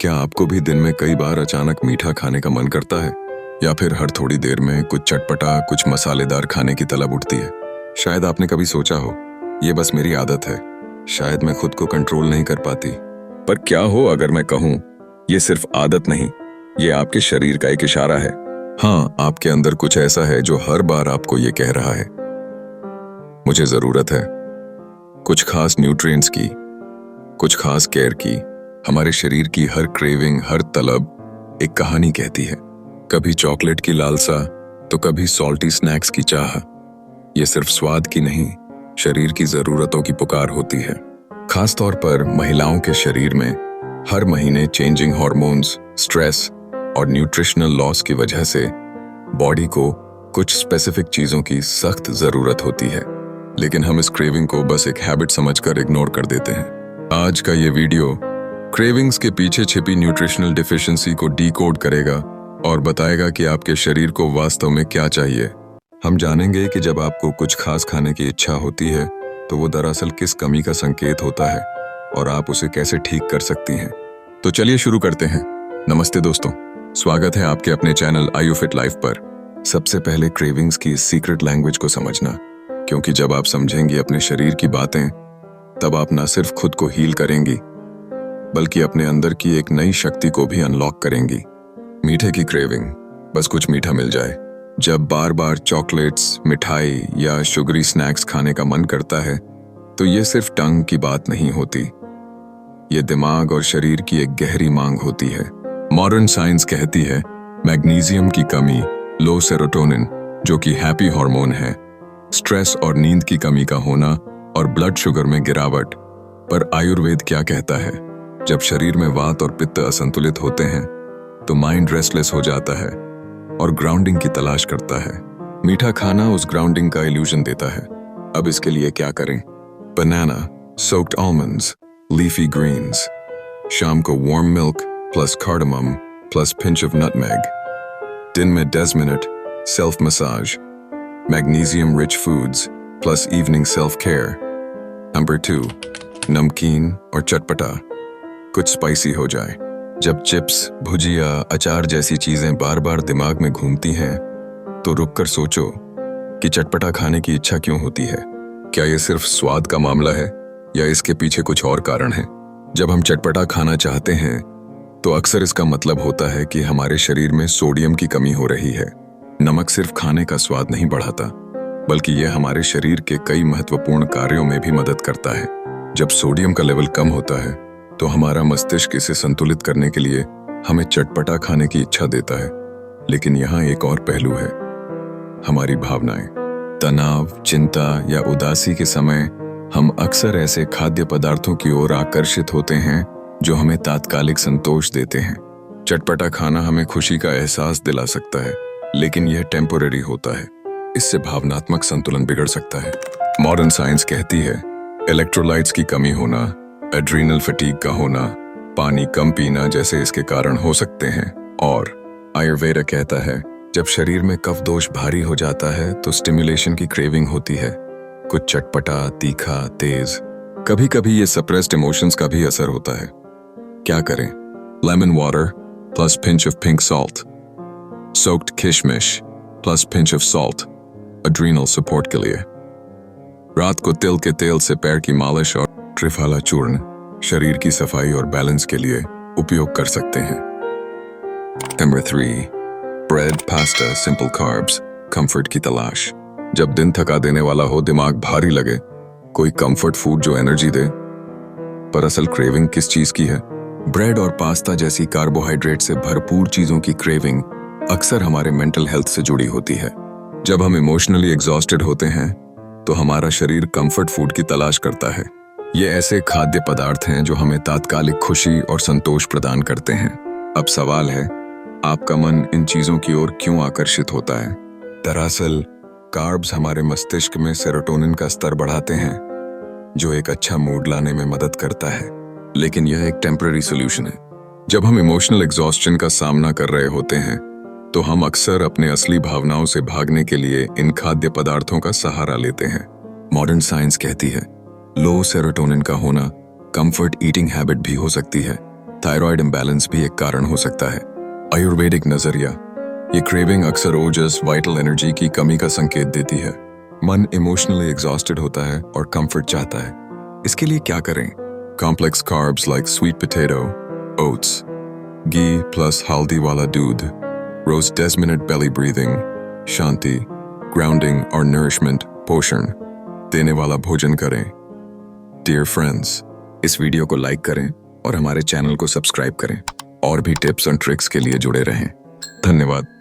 क्या आपको भी दिन में कई बार अचानक मीठा खाने का मन करता है, या फिर हर थोड़ी देर में कुछ चटपटा, कुछ मसालेदार खाने की तलब उठती है? शायद आपने कभी सोचा हो, ये बस मेरी आदत है, शायद मैं खुद को कंट्रोल नहीं कर पाती। पर क्या हो अगर मैं कहूं, ये सिर्फ आदत नहीं, ये आपके शरीर का एक इशारा है। हाँ, आपके अंदर कुछ ऐसा है जो हर बार आपको ये कह रहा है, मुझे जरूरत है कुछ खास न्यूट्रिएंट्स की, कुछ खास केयर की। हमारे शरीर की हर क्रेविंग, हर तलब एक कहानी कहती है। कभी चॉकलेट की लालसा, तो कभी सॉल्टी स्नैक्स की चाह। ये सिर्फ स्वाद की नहीं, शरीर की जरूरतों की पुकार होती है। खास तौर पर महिलाओं के शरीर में हर महीने चेंजिंग हार्मोन्स, स्ट्रेस और न्यूट्रिशनल लॉस की वजह से बॉडी को कुछ स्पेसिफिक चीजों की सख्त जरूरत होती है। लेकिन हम इस क्रेविंग को बस एक हैबिट समझकर इग्नोर कर देते हैं। आज का ये वीडियो क्रेविंग्स के पीछे छिपी न्यूट्रिशनल डिफिशिएंसी को डीकोड करेगा और बताएगा कि आपके शरीर को वास्तव में क्या चाहिए। हम जानेंगे कि जब आपको कुछ खास खाने की इच्छा होती है तो वो दरअसल किस कमी का संकेत होता है और आप उसे कैसे ठीक कर सकती हैं। तो चलिए शुरू करते हैं। नमस्ते दोस्तों, स्वागत है आपके अपने चैनल आयु फिट लाइफ पर। सबसे पहले क्रेविंग्स की सीक्रेट लैंग्वेज को समझना, क्योंकि जब आप समझेंगी अपने शरीर की बातें, तब आप न सिर्फ खुद को हील करेंगी बल्कि अपने अंदर की एक नई शक्ति को भी अनलॉक करेंगी। मीठे की क्रेविंग, बस कुछ मीठा मिल जाए। जब बार बार चॉकलेट्स, मिठाई या शुगरी स्नैक्स खाने का मन करता है तो ये सिर्फ टंग की बात नहीं होती, ये दिमाग और शरीर की एक गहरी मांग होती है। मॉडर्न साइंस कहती है मैग्नीशियम की कमी, लो सेरोटोनिन जो कि हैप्पी हार्मोन है, स्ट्रेस और नींद की कमी का होना और ब्लड शुगर में गिरावट। पर आयुर्वेद क्या कहता है? जब शरीर में वात और पित्त असंतुलित होते हैं तो माइंड रेस्टलेस हो जाता है और ग्राउंडिंग की तलाश करता है। मीठा खाना उस ग्राउंडिंग का इल्यूजन देता है। अब इसके लिए क्या करें? बनाना, सोक्ड आलमंड्स, लीफी ग्रीन्स, शाम को warm milk plus cardamom plus pinch of nutmeg, दिन में 10 minute self massage, magnesium rich foods plus evening self care. Number 2, नमकीन और चटपटा, कुछ स्पाइसी हो जाए। जब चिप्स, भुजिया, अचार जैसी चीजें बार बार दिमाग में घूमती हैं तो रुककर सोचो कि चटपटा खाने की इच्छा क्यों होती है। क्या ये सिर्फ स्वाद का मामला है या इसके पीछे कुछ और कारण है? जब हम चटपटा खाना चाहते हैं तो अक्सर इसका मतलब होता है कि हमारे शरीर में सोडियम की कमी हो रही है। नमक सिर्फ खाने का स्वाद नहीं बढ़ाता, बल्कि यह हमारे शरीर के कई महत्वपूर्ण कार्यों में भी मदद करता है। जब सोडियम का लेवल कम होता है तो हमारा मस्तिष्क इसे संतुलित करने के लिए हमें चटपटा खाने की इच्छा देता है। लेकिन यहाँ एक और पहलू है, हमारी भावनाएं। तनाव, चिंता या उदासी के समय हम अक्सर ऐसे खाद्य पदार्थों की ओर आकर्षित होते हैं जो हमें तात्कालिक संतोष देते हैं। चटपटा खाना हमें खुशी का एहसास दिला सकता है, लेकिन यह टेम्पोरेरी होता है। इससे भावनात्मक संतुलन बिगड़ सकता है। मॉडर्न साइंस कहती है इलेक्ट्रोलाइट्स की कमी होना, एड्रीनल फटीग का होना, पानी कम पीना जैसे इसके कारण हो सकते हैं। और आयुर्वेद कहता है जब शरीर में कफ दोष भारी हो जाता है तो स्टिमुलेशन की क्रेविंग होती है, कुछ चटपटा, तीखा, तेज। कभी कभी ये सप्रेस्ड इमोशंस का भी असर होता है। क्या करें? Lemon water plus pinch of pink salt, soaked किशमिश plus pinch of salt, adrenal support के लिए। रात को तिल के तेल से पैर की मालिश और त्रिफला चूर्ण शरीर की सफाई और बैलेंस के लिए उपयोग कर सकते हैं। Number 3, bread, pasta, simple carbs, comfort की तलाश। जब दिन थका देने वाला हो, दिमाग भारी लगे, कोई कंफर्ट फूड जो एनर्जी दे। पर असल क्रेविंग किस चीज की है? ब्रेड और पास्ता जैसी कार्बोहाइड्रेट से भरपूर चीजों की क्रेविंग अक्सर हमारे मेंटल हेल्थ से जुड़ी होती है। जब हम इमोशनली एग्जॉस्टेड होते हैं तो हमारा शरीर कंफर्ट फूड की तलाश करता है। ये ऐसे खाद्य पदार्थ हैं जो हमें तात्कालिक खुशी और संतोष प्रदान करते हैं। अब सवाल है, आपका मन इन चीजों की ओर क्यों आकर्षित होता है? दरअसल कार्ब्स हमारे मस्तिष्क में सेरोटोनिन का स्तर बढ़ाते हैं, जो एक अच्छा मूड लाने में मदद करता है। लेकिन यह एक टेम्पररी सॉल्यूशन है। जब हम इमोशनल एग्जॉस्शन का सामना कर रहे होते हैं तो हम अक्सर अपने असली भावनाओं से भागने के लिए इन खाद्य पदार्थों का सहारा लेते हैं। मॉडर्न साइंस कहती है लो सेरोटोनिन का होना कंफर्ट ईटिंग हैबिट भी हो सकती है। थायराइड इम्बैलेंस भी एक कारण हो सकता है। आयुर्वेदिक नजरिया, ये क्रेविंग अक्सर ओजस वाइटल एनर्जी की कमी का संकेत देती है। मन इमोशनली एग्जॉस्टेड होता है और कंफर्ट चाहता है। इसके लिए क्या करें? Complex carbs like sweet potato, oats, घी प्लस हल्दी वाला दूध, रोज 10 मिनट बेली ब्रीदिंग, शांति, ग्राउंडिंग और नरिशमेंट पोषण देने वाला भोजन करें। डियर फ्रेंड्स, इस वीडियो को लाइक करें और हमारे चैनल को सब्सक्राइब करें। और भी टिप्स और ट्रिक्स के लिए जुड़े रहें। धन्यवाद।